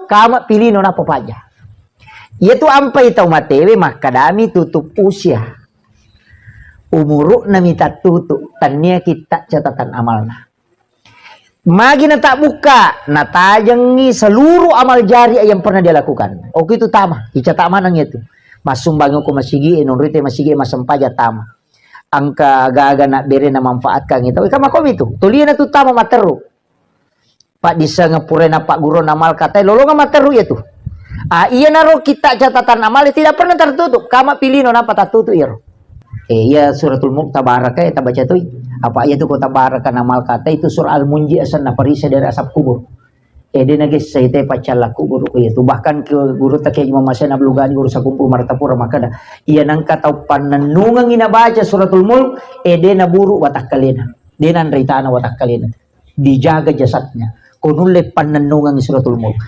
kama pilih nona papaja. Yaitu ampai tau matewe maka dami tutup usia. Umuruk na mita tutup tania kita catatan amalna. Magi na tak buka, na tajangi seluruh amal jari yang pernah dia lakukan. Oke itu tama, icat manang itu. Masumbang ko masigi, nunrite masigi masampaja tama. Angka gaga nak bere na manfaatkan itu. Ika makom itu, tulian itu tama materu. Pak disa ngepure na pak guru namal kata, lolong materu itu. Iya naro kita catatan amal tidak pernah tertutup. Kama pilih nona apa tertutup ya. Iya suratul mulk tabaraka ya baca tuh. Apa ayat itu kota baraka namal kata itu surah al-munji asan na parisa dari asap kubur. Dia nagis saya teh pacala kubur itu bahkan ke guru tak Imam Masya nablugani guru sakumpul martapura makada. Iya nangka tau panenungan ina baca suratul mulk dia naburu watak kalena. Dia nan ritana watak kalena. Dijaga jasadnya. Kunule panenungan suratul mulk.